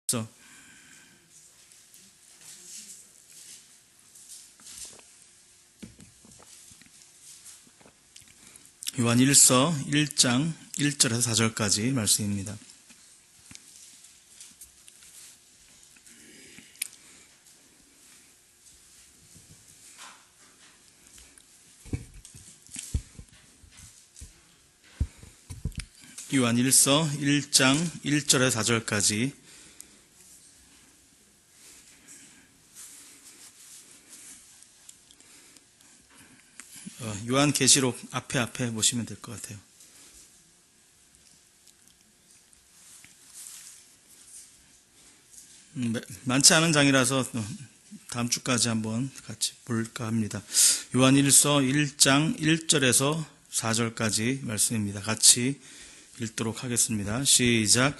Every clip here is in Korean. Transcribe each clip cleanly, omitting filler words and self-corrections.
서 요한 1서 1장 1절에서 4절까지 말씀입니다. 요한 1서 1장 1절에서 4절까지 요한계시록 앞에 보시면 될 것 같아요. 많지 않은 장이라서 다음 주까지 한번 같이 볼까 합니다. 요한 1서 1장 1절에서 4절까지 말씀입니다. 같이 읽도록 하겠습니다. 시작.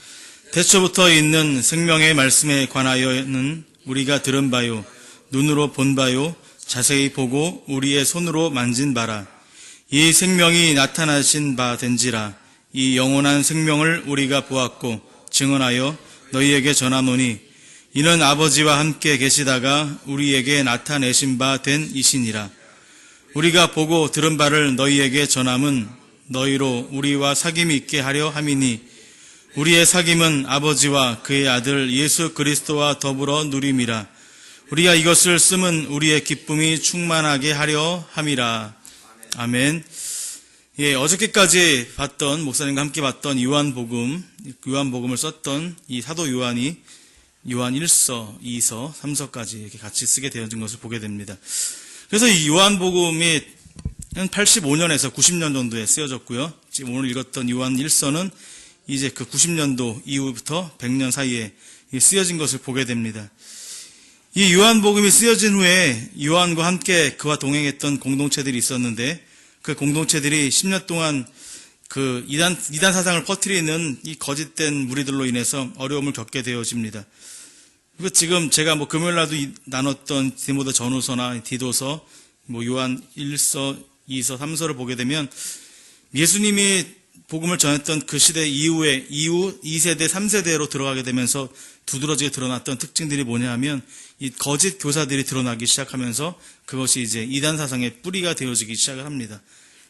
태초부터 있는 생명의 말씀에 관하여는 우리가 들은 바요, 눈으로 본 바요, 자세히 보고 우리의 손으로 만진 바라. 이 생명이 나타나신 바 된지라. 이 영원한 생명을 우리가 보았고 증언하여 너희에게 전하노니 이는 아버지와 함께 계시다가 우리에게 나타내신 바 된 이시니라. 우리가 보고 들은 바를 너희에게 전함은 너희로 우리와 사귐이 있게 하려 함이니 우리의 사귐은 아버지와 그의 아들 예수 그리스도와 더불어 누림이라. 우리가 이것을 쓰면 우리의 기쁨이 충만하게 하려 함이라. 아멘. 어저께까지 봤던, 목사님과 함께 봤던 요한복음을 썼던 이 사도 요한이 요한 1서, 2서, 3서까지 이렇게 같이 쓰게 되어진 것을 보게 됩니다. 그래서 이 요한복음이 한 85년에서 90년 정도에 쓰여졌고요. 지금 오늘 읽었던 요한 1서는 이제 그 90년도 이후부터 100년 사이에 쓰여진 것을 보게 됩니다. 이 요한복음이 쓰여진 후에 요한과 함께 그와 동행했던 공동체들이 있었는데 그 공동체들이 10년 동안 그 이단 사상을 퍼뜨리는 이 거짓된 무리들로 인해서 어려움을 겪게 되어집니다. 그리고 지금 제가 금요일날도 나눴던 디모데 전후서나 디도서, 요한 1서, 2서, 3서를 보게 되면 예수님이 복음을 전했던 그 시대 이후 2세대, 3세대로 들어가게 되면서 두드러지게 드러났던 특징들이 뭐냐 하면 이 거짓 교사들이 드러나기 시작하면서 그것이 이제 이단 사상의 뿌리가 되어지기 시작을 합니다.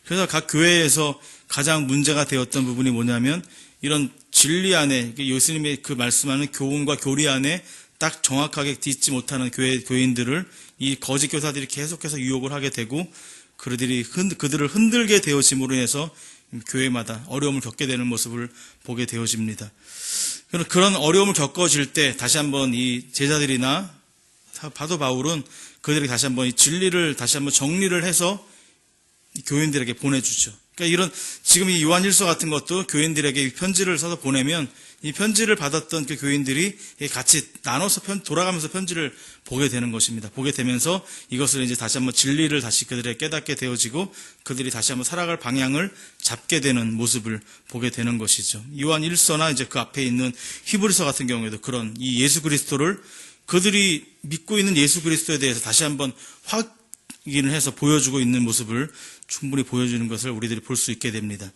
그래서 각 교회에서 가장 문제가 되었던 부분이 뭐냐면 이런 진리 안에 예수님의 그 말씀하는 교훈과 교리 안에 딱 정확하게 딛지 못하는 교인들을 이 거짓 교사들이 계속해서 유혹을 하게 되고 그들을 흔들게 되어짐으로 인해서 교회마다 어려움을 겪게 되는 모습을 보게 되어집니다. 그런 어려움을 겪어질 때 다시 한번 이 제자들이나 사도 바울은 그들에게 다시 한번 이 진리를 다시 한번 정리를 해서 교인들에게 보내주죠. 그러니까 이런 지금 이 요한 1서 같은 것도 교인들에게 편지를 써서 보내면 이 편지를 받았던 그 교인들이 같이 나눠서 돌아가면서 편지를 보게 되는 것입니다. 보게 되면서 이것을 이제 다시 한번 진리를 다시 그들에게 깨닫게 되어지고 그들이 다시 한번 살아갈 방향을 잡게 되는 모습을 보게 되는 것이죠. 요한 1서나 이제 그 앞에 있는 히브리서 같은 경우에도 그런 이 예수 그리스도를 그들이 믿고 있는 예수 그리스도에 대해서 다시 한번 확인을 해서 보여주고 있는 모습을 충분히 보여주는 것을 우리들이 볼 수 있게 됩니다.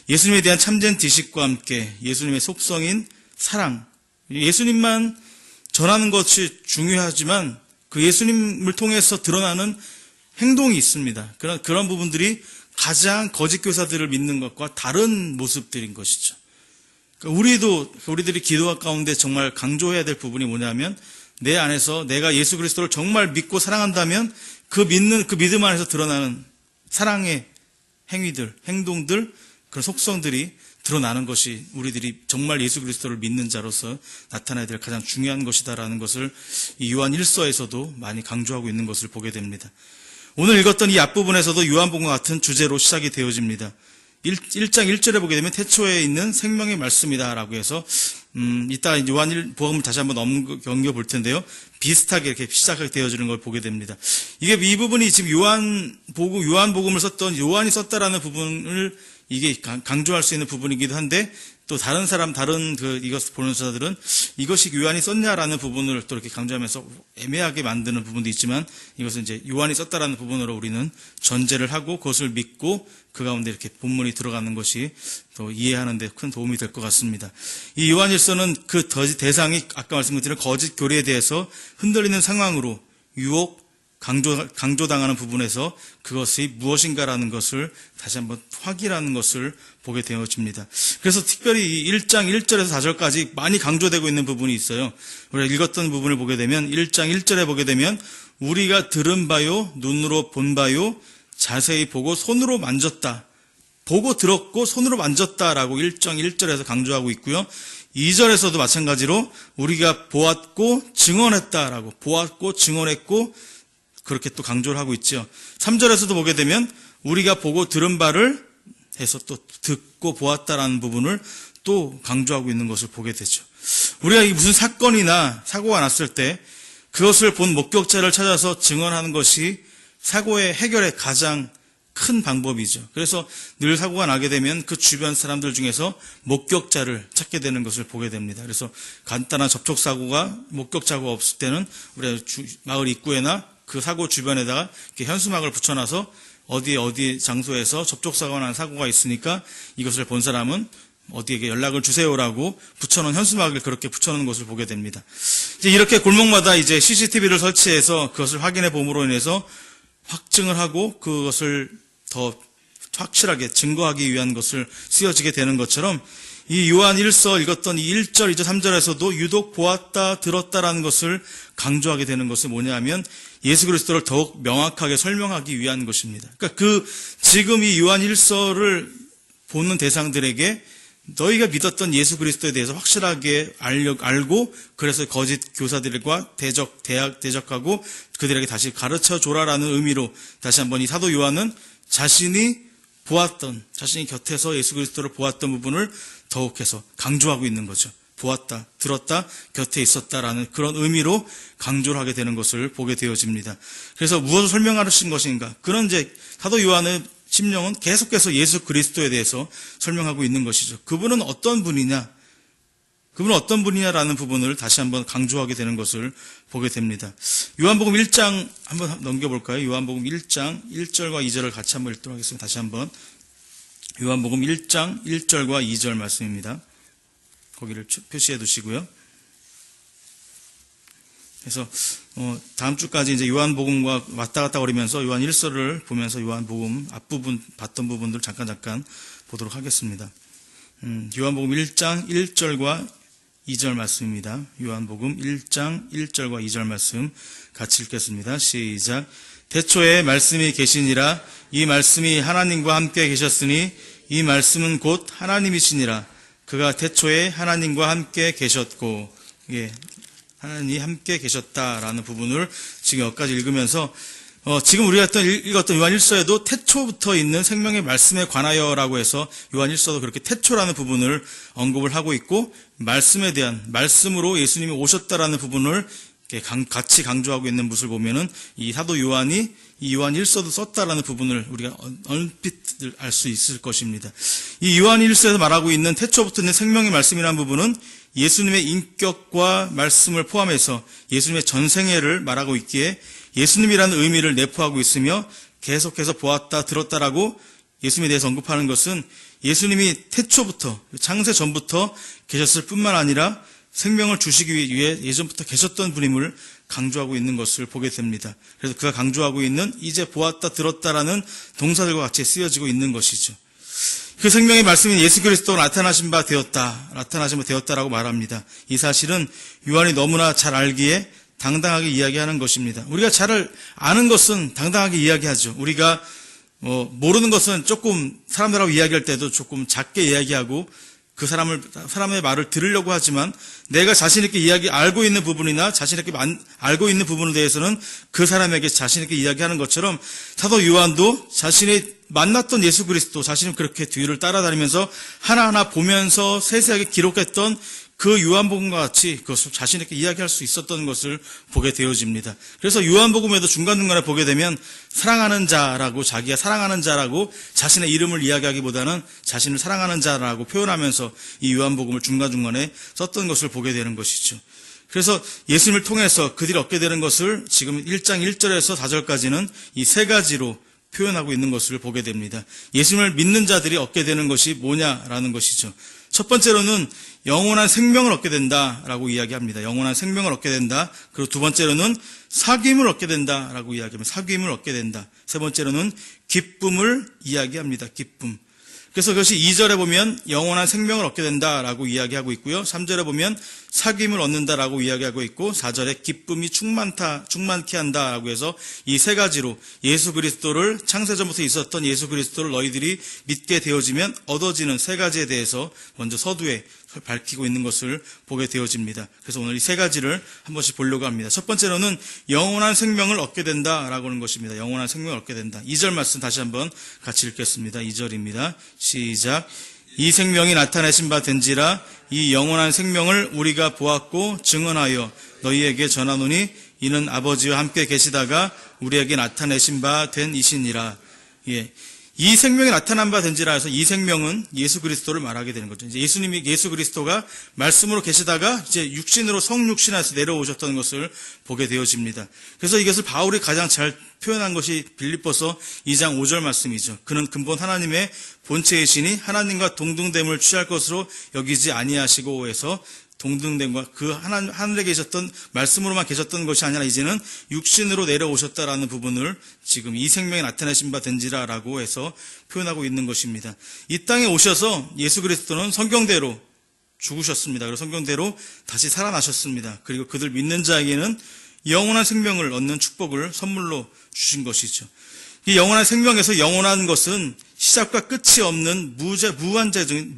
예수님에 대한 참된 지식과 함께 예수님의 속성인 사랑, 예수님만 전하는 것이 중요하지만 그 예수님을 통해서 드러나는 행동이 있습니다. 그런 부분들이 가장 거짓 교사들을 믿는 것과 다른 모습들인 것이죠. 우리들이 기도 가운데 정말 강조해야 될 부분이 뭐냐면 내 안에서 내가 예수 그리스도를 정말 믿고 사랑한다면 그 믿음 안에서 드러나는 사랑의 행위들, 행동들, 그런 속성들이 드러나는 것이 우리들이 정말 예수 그리스도를 믿는 자로서 나타나야 될 가장 중요한 것이다라는 것을 이 요한 1서에서도 많이 강조하고 있는 것을 보게 됩니다. 오늘 읽었던 이 앞부분에서도 요한복음과 같은 주제로 시작이 되어집니다. 1장 1절에 보게 되면 태초에 있는 생명의 말씀이다라고 해서 이따 요한 복음을 다시 한번 넘겨 볼 텐데요. 비슷하게 이렇게 시작하게 되어지는 걸 보게 됩니다. 이 부분이 지금 요한복음을 썼던 요한이 썼다라는 부분을 이게 강조할 수 있는 부분이기도 한데 또 다른 이것 보는 저자들은 이것이 요한이 썼냐라는 부분을 또 이렇게 강조하면서 애매하게 만드는 부분도 있지만, 이것은 이제 요한이 썼다라는 부분으로 우리는 전제를 하고 그것을 믿고 그 가운데 이렇게 본문이 들어가는 것이 또 이해하는 데 큰 도움이 될 것 같습니다. 이 요한일서는 그 대상이 아까 말씀드린 거짓 교리에 대해서 흔들리는 상황으로 유혹, 강조당하는 부분에서 그것이 무엇인가라는 것을 다시 한번 확인하는 것을 보게 되어집니다. 그래서 특별히 1장 1절에서 4절까지 많이 강조되고 있는 부분이 있어요. 우리가 읽었던 부분을 보게 되면 1장 1절에 보게 되면 우리가 들은 바요, 눈으로 본 바요, 자세히 보고 손으로 만졌다. 보고 들었고 손으로 만졌다라고 1장 1절에서 강조하고 있고요. 2절에서도 마찬가지로 우리가 보았고 증언했다라고, 보았고 증언했고 그렇게 또 강조를 하고 있죠. 3절에서도 보게 되면 우리가 보고 들은 바를 해서 또 듣고 보았다라는 부분을 또 강조하고 있는 것을 보게 되죠. 우리가 무슨 사건이나 사고가 났을 때 그것을 본 목격자를 찾아서 증언하는 것이 사고의 해결의 가장 큰 방법이죠. 그래서 늘 사고가 나게 되면 그 주변 사람들 중에서 목격자를 찾게 되는 것을 보게 됩니다. 그래서 간단한 접촉사고가 목격자가 없을 때는 우리 마을 입구에나 그 사고 주변에다가 이렇게 현수막을 붙여놔서 어디 장소에서 접촉사고가 난 사고가 있으니까 이것을 본 사람은 어디에게 연락을 주세요라고 붙여놓은 현수막을 그렇게 붙여놓은 것을 보게 됩니다. 이제 이렇게 골목마다 이제 CCTV를 설치해서 그것을 확인해 봄으로 인해서 확증을 하고 그것을 더 확실하게 증거하기 위한 것을 쓰여지게 되는 것처럼 이 요한 1서 읽었던 이 1절, 2절, 3절에서도 유독 보았다, 들었다라는 것을 강조하게 되는 것은 뭐냐면 예수 그리스도를 더욱 명확하게 설명하기 위한 것입니다. 그러니까 지금 이 요한 1서를 보는 대상들에게 너희가 믿었던 예수 그리스도에 대해서 확실하게 알고 그래서 거짓 교사들과 대적하고 그들에게 다시 가르쳐 줘라라는 의미로 다시 한번 이 사도 요한은 자신이 곁에서 예수 그리스도를 보았던 부분을 더욱해서 강조하고 있는 거죠. 보았다, 들었다, 곁에 있었다라는 그런 의미로 강조를 하게 되는 것을 보게 되어집니다. 그래서 무엇을 설명하신 것인가? 그런 이제 사도 요한의 심령은 계속해서 예수 그리스도에 대해서 설명하고 있는 것이죠. 그분은 어떤 분이냐라는 부분을 다시 한번 강조하게 되는 것을 보게 됩니다. 요한복음 1장 한번 넘겨볼까요? 요한복음 1장 1절과 2절을 같이 한번 읽도록 하겠습니다. 다시 한번 요한복음 1장 1절과 2절 말씀입니다. 거기를 표시해 두시고요. 그래서 다음 주까지 이제 요한복음과 왔다 갔다 거리면서 요한 1서를 보면서 요한복음 앞부분 봤던 부분들 잠깐 보도록 하겠습니다. 요한복음 1장 1절과 2절 말씀입니다. 요한복음 1장 1절과 2절 말씀 같이 읽겠습니다. 시작. 태초에 말씀이 계시니라. 이 말씀이 하나님과 함께 계셨으니 이 말씀은 곧 하나님이시니라. 그가 태초에 하나님과 함께 계셨고, 하나님이 함께 계셨다라는 부분을 지금 여기까지 읽으면서 지금 우리가 읽었던 요한 1서에도 태초부터 있는 생명의 말씀에 관하여라고 해서 요한 1서도 그렇게 태초라는 부분을 언급을 하고 있고 말씀에 대한 말씀으로 예수님이 오셨다라는 부분을 같이 강조하고 있는 모습을 보면은 이 사도 요한이 이 요한 1서도 썼다라는 부분을 우리가 얼핏 알 수 있을 것입니다. 이 요한 1서에서 말하고 있는 태초부터 있는 생명의 말씀이라는 부분은 예수님의 인격과 말씀을 포함해서 예수님의 전생애를 말하고 있기에 예수님이라는 의미를 내포하고 있으며 계속해서 보았다, 들었다라고 예수님에 대해서 언급하는 것은 예수님이 태초부터, 창세 전부터 계셨을 뿐만 아니라 생명을 주시기 위해 예전부터 계셨던 분임을 강조하고 있는 것을 보게 됩니다. 그래서 그가 강조하고 있는 이제 보았다, 들었다라는 동사들과 같이 쓰여지고 있는 것이죠. 그 생명의 말씀인 예수 그리스도가 나타나신 바 되었다라고 말합니다. 이 사실은 요한이 너무나 잘 알기에 당당하게 이야기하는 것입니다. 우리가 잘 아는 것은 당당하게 이야기하죠. 우리가 모르는 것은 조금 사람들하고 이야기할 때도 조금 작게 이야기하고 그 사람의 말을 들으려고 하지만 내가 자신있게 알고 있는 부분이나 자신있게 알고 있는 부분에 대해서는 그 사람에게 자신있게 이야기하는 것처럼 사도 요한도 자신이 만났던 예수 그리스도, 자신은 그렇게 뒤를 따라다니면서 하나하나 보면서 세세하게 기록했던 그 요한복음과 같이 그것을 자신에게 이야기할 수 있었던 것을 보게 되어집니다. 그래서 요한복음에도 중간중간에 보게 되면 사랑하는 자라고, 자기가 사랑하는 자라고 자신의 이름을 이야기하기보다는 자신을 사랑하는 자라고 표현하면서 이 요한복음을 중간중간에 썼던 것을 보게 되는 것이죠. 그래서 예수님을 통해서 그들이 얻게 되는 것을 지금 1장 1절에서 4절까지는 이 세 가지로 표현하고 있는 것을 보게 됩니다. 예수님을 믿는 자들이 얻게 되는 것이 뭐냐라는 것이죠. 첫 번째로는 영원한 생명을 얻게 된다라고 이야기합니다. 영원한 생명을 얻게 된다. 그리고 두 번째로는 사귐을 얻게 된다라고 이야기합니다. 사귐을 얻게 된다. 세 번째로는 기쁨을 이야기합니다. 기쁨. 그래서 그것이 2절에 보면 영원한 생명을 얻게 된다라고 이야기하고 있고요. 3절에 보면 사귐을 얻는다라고 이야기하고 있고 4절에 기쁨이 충만케 한다라고 해서 이 세 가지로 예수 그리스도를 창세전부터 있었던 예수 그리스도를 너희들이 믿게 되어지면 얻어지는 세 가지에 대해서 먼저 서두에 밝히고 있는 것을 보게 되어집니다. 그래서 오늘 이 세 가지를 한 번씩 보려고 합니다. 첫 번째로는 영원한 생명을 얻게 된다라고 하는 것입니다. 영원한 생명을 얻게 된다. 2절 말씀 다시 한번 같이 읽겠습니다. 2절입니다. 시작. 이 생명이 나타내신 바 된지라 이 영원한 생명을 우리가 보았고 증언하여 너희에게 전하노니 이는 아버지와 함께 계시다가 우리에게 나타내신 바 된 이시니라. 예. 이 생명이 나타난 바 된지라 해서 이 생명은 예수 그리스도를 말하게 되는 거죠. 이제 예수 그리스도가 말씀으로 계시다가 이제 육신으로 성육신에서 내려오셨던 것을 보게 되어집니다. 그래서 이것을 바울이 가장 잘 표현한 것이 빌립보서 2장 5절 말씀이죠. 그는 근본 하나님의 본체이시니 하나님과 동등됨을 취할 것으로 여기지 아니하시고 해서 동등됨과 그 하늘에 계셨던 말씀으로만 계셨던 것이 아니라 이제는 육신으로 내려오셨다라는 부분을 지금 이 생명이 나타내신 바 된지라라고 해서 표현하고 있는 것입니다. 이 땅에 오셔서 예수 그리스도는 성경대로 죽으셨습니다. 그리고 성경대로 다시 살아나셨습니다. 그리고 그들 믿는 자에게는 영원한 생명을 얻는 축복을 선물로 주신 것이죠. 이 영원한 생명에서 영원한 것은 시작과 끝이 없는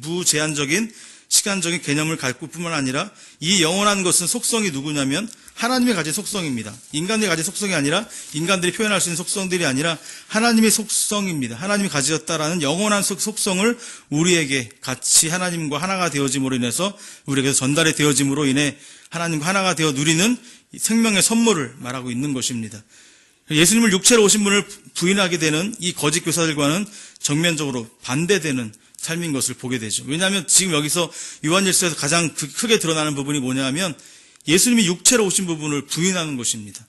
무제한적인 시간적인 개념을 갖고 뿐만 아니라 이 영원한 것은 속성이 누구냐면 하나님이 가진 속성입니다. 인간들이 가진 속성이 아니라 인간들이 표현할 수 있는 속성들이 아니라 하나님의 속성입니다. 하나님이 가지셨다라는 영원한 속성을 우리에게 같이 하나님과 하나가 되어짐으로 인해서 우리에게 전달이 되어짐으로 인해 하나님과 하나가 되어 누리는 생명의 선물을 말하고 있는 것입니다. 예수님을 육체로 오신 분을 부인하게 되는 이 거짓 교사들과는 정면적으로 반대되는 삶인 것을 보게 되죠. 왜냐하면 지금 여기서 요한일서에서 가장 크게 드러나는 부분이 뭐냐 하면 예수님이 육체로 오신 부분을 부인하는 것입니다.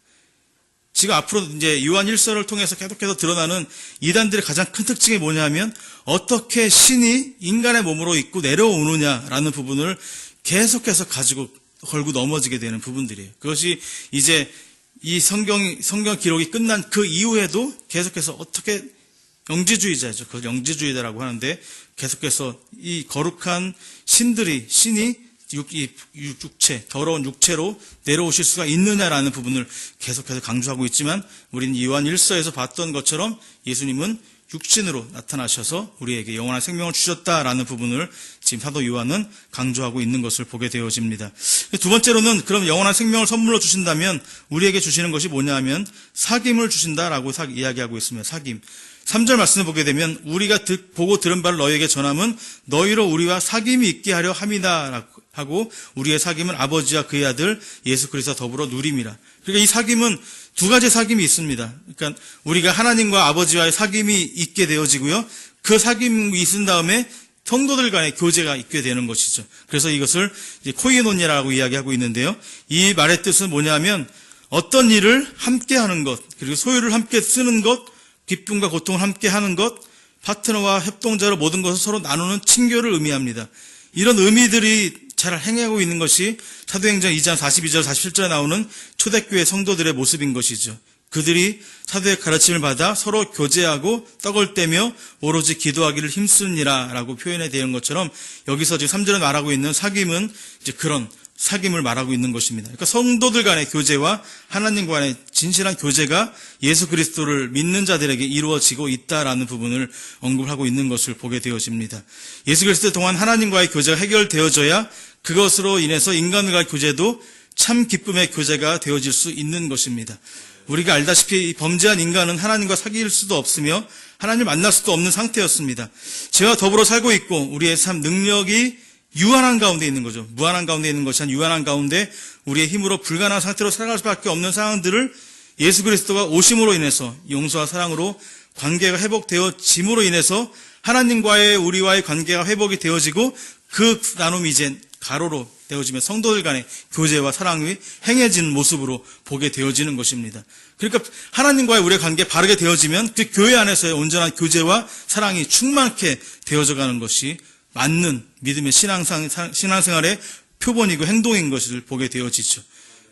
지금 앞으로 이제 요한일서를 통해서 계속해서 드러나는 이단들의 가장 큰 특징이 뭐냐 하면 어떻게 신이 인간의 몸으로 입고 내려오느냐라는 부분을 계속해서 가지고 걸고 넘어지게 되는 부분들이에요. 그것이 이제 이 성경 기록이 끝난 그 이후에도 계속해서 어떻게 영지주의자죠. 그걸 영지주의자라고 하는데 계속해서 이 거룩한 신이 육체, 더러운 육체로 내려오실 수가 있느냐라는 부분을 계속해서 강조하고 있지만 우리는 요한 1서에서 봤던 것처럼 예수님은 육신으로 나타나셔서 우리에게 영원한 생명을 주셨다라는 부분을 지금 사도 요한은 강조하고 있는 것을 보게 되어집니다. 두 번째로는 그럼 영원한 생명을 선물로 주신다면 우리에게 주시는 것이 뭐냐 하면 사귐을 주신다라고 이야기하고 있습니다. 사귐. 3절 말씀을 보게 되면 우리가 보고 들은 바를 너희에게 전함은 너희로 우리와 사귐이 있게 하려 함이다 하고 우리의 사귐은 아버지와 그의 아들 예수 그리스도와 더불어 누림이라. 그러니까 이 사귐은 두 가지 사귐이 있습니다. 그러니까 우리가 하나님과 아버지와의 사귐이 있게 되어지고요. 그 사귐이 있은 다음에 성도들 간의 교제가 있게 되는 것이죠. 그래서 이것을 코이노니아라고 이야기하고 있는데요. 이 말의 뜻은 뭐냐면 어떤 일을 함께 하는 것, 그리고 소유를 함께 쓰는 것, 기쁨과 고통을 함께 하는 것, 파트너와 협동자로 모든 것을 서로 나누는 친교를 의미합니다. 이런 의미들이 잘 행하고 있는 것이 사도행전 2장 42절 47절에 나오는 초대교회 성도들의 모습인 것이죠. 그들이 사도의 가르침을 받아 서로 교제하고 떡을 떼며 오로지 기도하기를 힘쓰니라 라고 표현해 되는 것처럼 여기서 지금 3절에 말하고 있는 사귐은 이제 그런 사귐을 말하고 있는 것입니다. 그러니까 성도들 간의 교제와 하나님 간의 진실한 교제가 예수 그리스도를 믿는 자들에게 이루어지고 있다라는 부분을 언급하고 있는 것을 보게 되어집니다. 예수 그리스도 동안 하나님과의 교제가 해결되어져야 그것으로 인해서 인간과의 교제도 참 기쁨의 교제가 되어질 수 있는 것입니다. 우리가 알다시피 범죄한 인간은 하나님과 사귈 수도 없으며 하나님을 만날 수도 없는 상태였습니다. 죄와 더불어 살고 있고 우리의 삶 능력이 유한한 가운데 있는 거죠. 무한한 가운데 있는 것이 아니라 유한한 가운데 우리의 힘으로 불가능한 상태로 살아갈 수밖에 없는 상황들을 예수 그리스도가 오심으로 인해서 용서와 사랑으로 관계가 회복되어짐으로 인해서 하나님과의 우리와의 관계가 회복이 되어지고 그 나눔이 이제 가로로 되어지며 성도들 간의 교제와 사랑이 행해지는 모습으로 보게 되어지는 것입니다. 그러니까 하나님과의 우리의 관계 바르게 되어지면 그 교회 안에서의 온전한 교제와 사랑이 충만케 되어져 가는 것이 맞는 믿음의 신앙생활의 표본이고 행동인 것을 보게 되어지죠.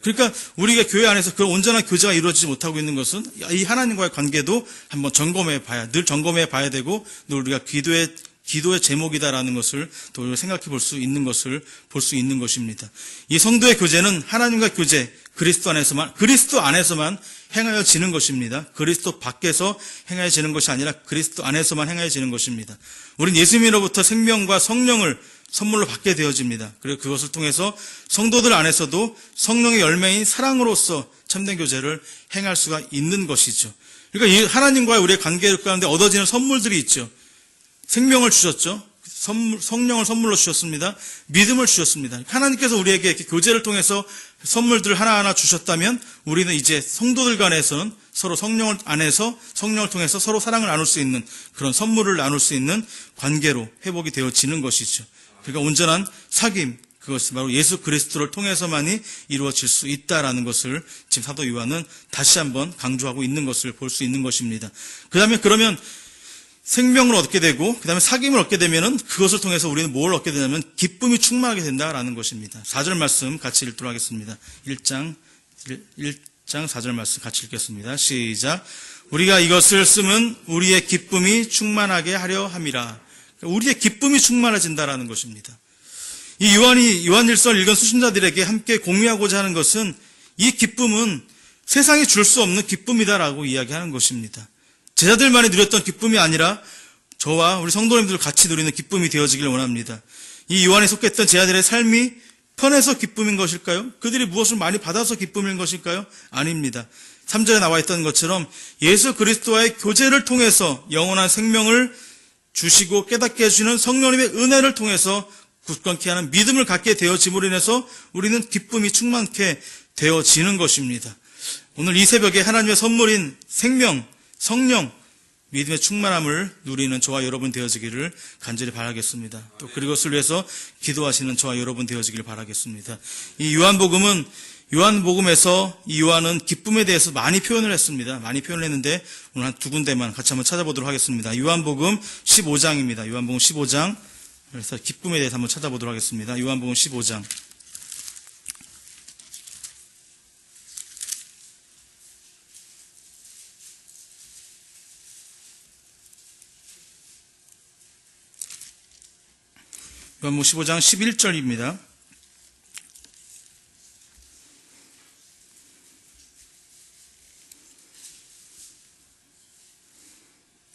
그러니까 우리가 교회 안에서 그 온전한 교제가 이루어지지 못하고 있는 것은 이 하나님과의 관계도 한번 늘 점검해 봐야 되고, 늘 우리가 기도의 제목이다라는 것을 또 우리가 생각해 볼 수 있는 것입니다. 이 성도의 교제는 하나님과 교제, 그리스도 안에서만 행하여지는 것입니다. 그리스도 밖에서 행하여지는 것이 아니라 그리스도 안에서만 행하여지는 것입니다. 우린 예수님으로부터 생명과 성령을 선물로 받게 되어집니다. 그리고 그것을 통해서 성도들 안에서도 성령의 열매인 사랑으로서 참된 교제를 행할 수가 있는 것이죠. 그러니까 이 하나님과의 우리의 관계 가운데 얻어지는 선물들이 있죠. 생명을 주셨죠. 성령을 선물로 주셨습니다. 믿음을 주셨습니다. 하나님께서 우리에게 이렇게 교제를 통해서 선물들 하나하나 주셨다면 우리는 이제 성도들 간에서는 서로 성령을 통해서 서로 사랑을 나눌 수 있는 그런 선물을 나눌 수 있는 관계로 회복이 되어지는 것이죠. 그러니까 온전한 사귐, 그것이 바로 예수 그리스도를 통해서만이 이루어질 수 있다라는 것을 지금 사도 요한은 다시 한번 강조하고 있는 것을 볼 수 있는 것입니다. 그러면 생명을 얻게 되고 그 다음에 사귐을 얻게 되면은 그것을 통해서 우리는 뭘 얻게 되냐면 기쁨이 충만하게 된다라는 것입니다. 4절 말씀 같이 읽도록 하겠습니다. 1장 4절 말씀 같이 읽겠습니다. 시작. 우리가 이것을 쓰면 우리의 기쁨이 충만하게 하려 함이라. 우리의 기쁨이 충만해진다라는 것입니다. 이 요한일서를 읽은 수신자들에게 함께 공유하고자 하는 것은 이 기쁨은 세상이 줄 수 없는 기쁨이다라고 이야기하는 것입니다. 제자들만이 누렸던 기쁨이 아니라 저와 우리 성도님들 같이 누리는 기쁨이 되어지길 원합니다. 이 요한에 속했던 제자들의 삶이 편해서 기쁨인 것일까요? 그들이 무엇을 많이 받아서 기쁨인 것일까요? 아닙니다. 3절에 나와 있던 것처럼 예수 그리스도와의 교제를 통해서 영원한 생명을 주시고 깨닫게 해주시는 성령님의 은혜를 통해서 굳건케 하는 믿음을 갖게 되어짐으로 인해서 우리는 기쁨이 충만케 되어지는 것입니다. 오늘 이 새벽에 하나님의 선물인 생명, 성령, 믿음의 충만함을 누리는 저와 여러분 되어지기를 간절히 바라겠습니다. 또 그것을 위해서 기도하시는 저와 여러분 되어지기를 바라겠습니다. 이 요한복음에서 이 요한은 기쁨에 대해서 많이 표현을 했습니다. 많이 표현을 했는데 오늘 한 두 군데만 같이 한번 찾아보도록 하겠습니다. 요한복음 15장입니다. 요한복음 15장. 그래서 기쁨에 대해서 한번 찾아보도록 하겠습니다. 요한복음 15장. 요한복음 15장 11절입니다.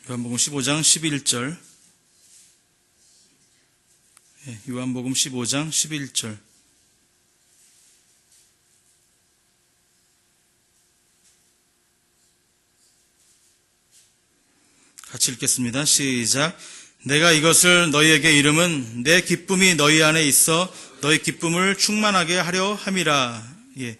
요한복음 15장 11절. 요한복음 15장 11절. 같이 읽겠습니다. 시작. 내가 이것을 너희에게 이름은 내 기쁨이 너희 안에 있어 너희 기쁨을 충만하게 하려 함이라. 예,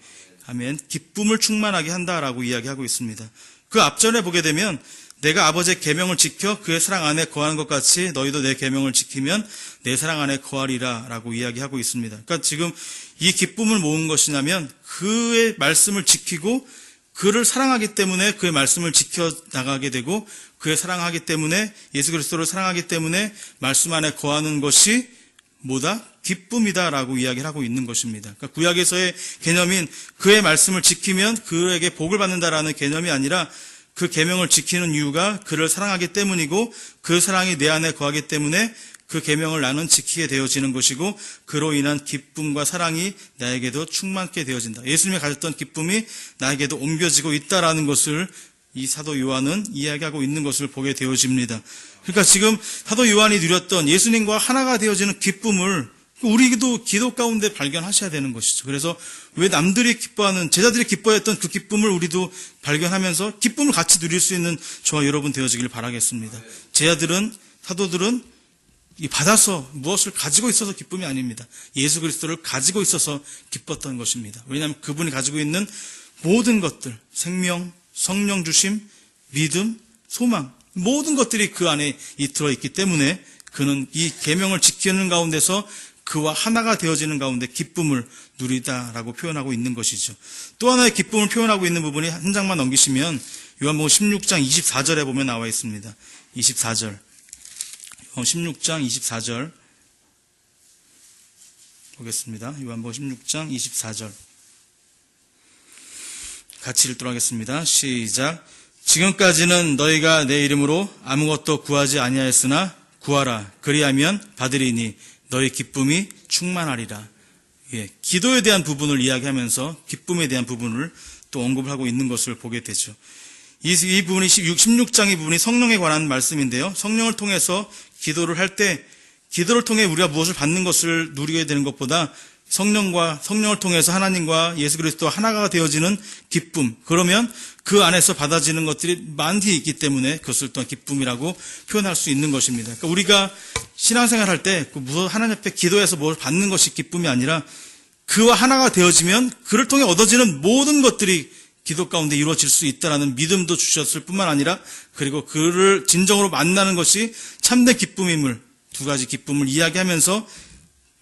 아멘. 기쁨을 충만하게 한다라고 이야기하고 있습니다. 그 앞전에 보게 되면 내가 아버지의 계명을 지켜 그의 사랑 안에 거하는 것 같이 너희도 내 계명을 지키면 내 사랑 안에 거하리라 라고 이야기하고 있습니다. 그러니까 지금 이 기쁨을 모은 것이냐면 그의 말씀을 지키고 그를 사랑하기 때문에 그의 말씀을 지켜나가게 되고 그의 사랑하기 때문에 예수 그리스도를 사랑하기 때문에 말씀 안에 거하는 것이 뭐다? 기쁨이다라고 이야기를 하고 있는 것입니다. 그러니까 구약에서의 개념인 그의 말씀을 지키면 그에게 복을 받는다라는 개념이 아니라 그 계명을 지키는 이유가 그를 사랑하기 때문이고 그 사랑이 내 안에 거하기 때문에 그 계명을 나는 지키게 되어지는 것이고 그로 인한 기쁨과 사랑이 나에게도 충만케 되어진다. 예수님이 가졌던 기쁨이 나에게도 옮겨지고 있다라는 것을 이 사도 요한은 이야기하고 있는 것을 보게 되어집니다. 그러니까 지금 사도 요한이 누렸던 예수님과 하나가 되어지는 기쁨을 우리도 기도 가운데 발견하셔야 되는 것이죠. 그래서 왜 남들이 기뻐하는, 제자들이 기뻐했던 그 기쁨을 우리도 발견하면서 기쁨을 같이 누릴 수 있는 저와 여러분 되어지길 바라겠습니다. 제자들은, 사도들은 이 받아서 무엇을 가지고 있어서 기쁨이 아닙니다. 예수 그리스도를 가지고 있어서 기뻤던 것입니다. 왜냐하면 그분이 가지고 있는 모든 것들, 생명, 성령 주심, 믿음, 소망, 모든 것들이 그 안에 들어있기 때문에 그는 이 계명을 지키는 가운데서 그와 하나가 되어지는 가운데 기쁨을 누리다라고 표현하고 있는 것이죠. 또 하나의 기쁨을 표현하고 있는 부분이 한 장만 넘기시면 요한복음 16장 24절에 보면 나와 있습니다. 24절. 16장 24절 보겠습니다. 요한복음 16장 24절 같이 읽도록 하겠습니다. 시작. 지금까지는 너희가 내 이름으로 아무것도 구하지 아니하였으나 구하라. 그리하면 받으리니 너희 기쁨이 충만하리라. 예, 기도에 대한 부분을 이야기하면서 기쁨에 대한 부분을 또 언급을 하고 있는 것을 보게 되죠. 이 부분이 16장 이 부분이 성령에 관한 말씀인데요. 성령을 통해서 기도를 할 때 기도를 통해 우리가 무엇을 받는 것을 누리게 되는 것보다 성령을 통해서 하나님과 예수 그리스도와 하나가 되어지는 기쁨, 그러면 그 안에서 받아지는 것들이 많이 있기 때문에 그것을 또한 기쁨이라고 표현할 수 있는 것입니다. 그러니까 우리가 신앙생활 할 때 하나님 앞에 기도해서 뭘 받는 것이 기쁨이 아니라 그와 하나가 되어지면 그를 통해 얻어지는 모든 것들이 기도 가운데 이루어질 수 있다라는 믿음도 주셨을 뿐만 아니라 그리고 그를 진정으로 만나는 것이 참된 기쁨임을, 두 가지 기쁨을 이야기하면서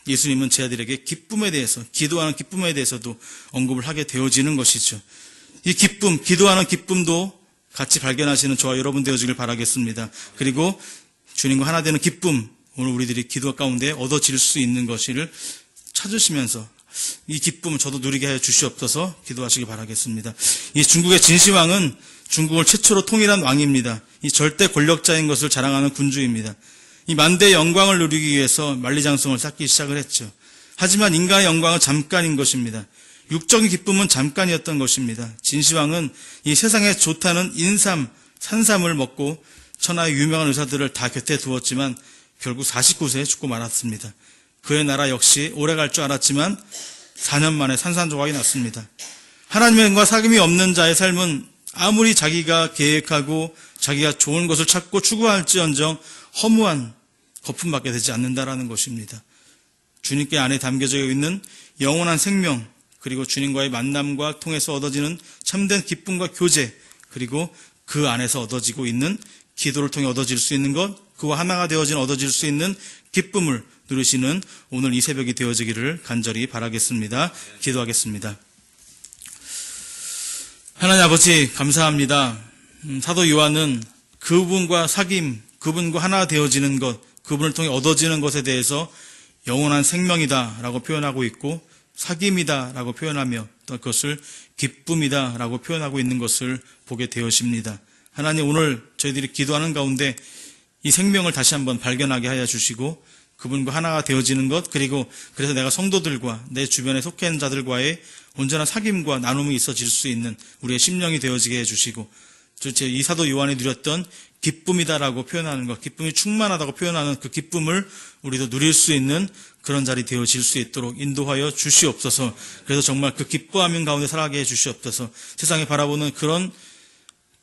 예수님은 제 아들에게 기쁨에 대해서, 기도하는 기쁨에 대해서도 언급을 하게 되어지는 것이죠. 이 기쁨, 기도하는 기쁨도 같이 발견하시는 저와 여러분 되어지길 바라겠습니다. 그리고 주님과 하나 되는 기쁨, 오늘 우리들이 기도 가운데 얻어질 수 있는 것을 찾으시면서 이 기쁨을 저도 누리게 하여 주시옵소서 기도하시기 바라겠습니다. 이 중국의 진시황은 중국을 최초로 통일한 왕입니다. 이 절대 권력자인 것을 자랑하는 군주입니다. 이 만대의 영광을 누리기 위해서 만리장성을 쌓기 시작을 했죠. 하지만 인간의 영광은 잠깐인 것입니다. 육적인 기쁨은 잠깐이었던 것입니다. 진시황은 이 세상에 좋다는 인삼, 산삼을 먹고 천하의 유명한 의사들을 다 곁에 두었지만 결국 49세에 죽고 말았습니다. 그의 나라 역시 오래갈 줄 알았지만 4년 만에 산산조각이 났습니다. 하나님과 사귐이 없는 자의 삶은 아무리 자기가 계획하고 자기가 좋은 것을 찾고 추구할지언정 허무한 거품밖에 되지 않는다라는 것입니다. 주님께 안에 담겨져 있는 영원한 생명, 그리고 주님과의 만남과 통해서 얻어지는 참된 기쁨과 교제, 그리고 그 안에서 얻어지고 있는 기도를 통해 얻어질 수 있는 것, 그와 하나가 되어진 얻어질 수 있는 기쁨을 누리시는 오늘 이 새벽이 되어지기를 간절히 바라겠습니다. 기도하겠습니다. 하나님 아버지 감사합니다. 사도 요한은 그분과 사귐, 그분과 하나 되어지는 것, 그분을 통해 얻어지는 것에 대해서 영원한 생명이다라고 표현하고 있고 사귐이다라고 표현하며 또 그것을 기쁨이다라고 표현하고 있는 것을 보게 되어집니다. 하나님 오늘 저희들이 기도하는 가운데 이 생명을 다시 한번 발견하게 하여 주시고 그분과 하나가 되어지는 것, 그리고 그래서 내가 성도들과 내 주변에 속해 있는 자들과의 온전한 사귐과 나눔이 있어질 수 있는 우리의 심령이 되어지게 해주시고 이 사도 요한이 누렸던 기쁨이다라고 표현하는 것, 기쁨이 충만하다고 표현하는 그 기쁨을 우리도 누릴 수 있는 그런 자리 되어질 수 있도록 인도하여 주시옵소서. 그래서 정말 그 기뻐하는 가운데 살아가게 해 주시옵소서. 세상에 바라보는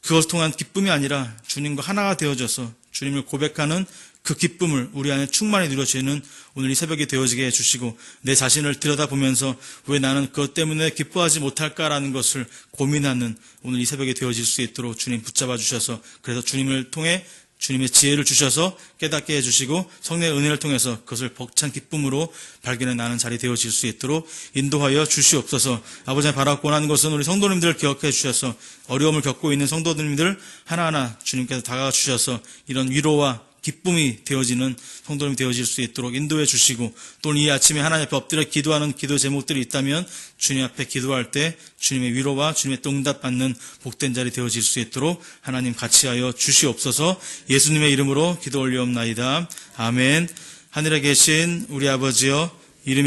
그것을 통한 기쁨이 아니라 주님과 하나가 되어져서 주님을 고백하는 그 기쁨을 우리 안에 충만히 누려지는 오늘 이 새벽이 되어지게 해주시고 내 자신을 들여다보면서 왜 나는 그것 때문에 기뻐하지 못할까라는 것을 고민하는 오늘 이 새벽이 되어질 수 있도록 주님 붙잡아 주셔서 그래서 주님을 통해 주님의 지혜를 주셔서 깨닫게 해주시고 성령의 은혜를 통해서 그것을 벅찬 기쁨으로 발견해 나는 자리 되어질 수 있도록 인도하여 주시옵소서. 아버지 바라고 원하는 것은 우리 성도님들을 기억해 주셔서 어려움을 겪고 있는 성도님들 하나하나 주님께서 다가가 주셔서 이런 위로와 기쁨이 되어지는 성도님이 되어질 수 있도록 인도해 주시고 또 이 아침에 하나님 앞에 엎드려 기도하는 기도 제목들이 있다면 주님 앞에 기도할 때 주님의 위로와 주님의 또 응답받는 복된 자리 되어질 수 있도록 하나님 같이 하여 주시옵소서. 예수님의 이름으로 기도 올리옵나이다. 아멘. 하늘에 계신 우리 아버지여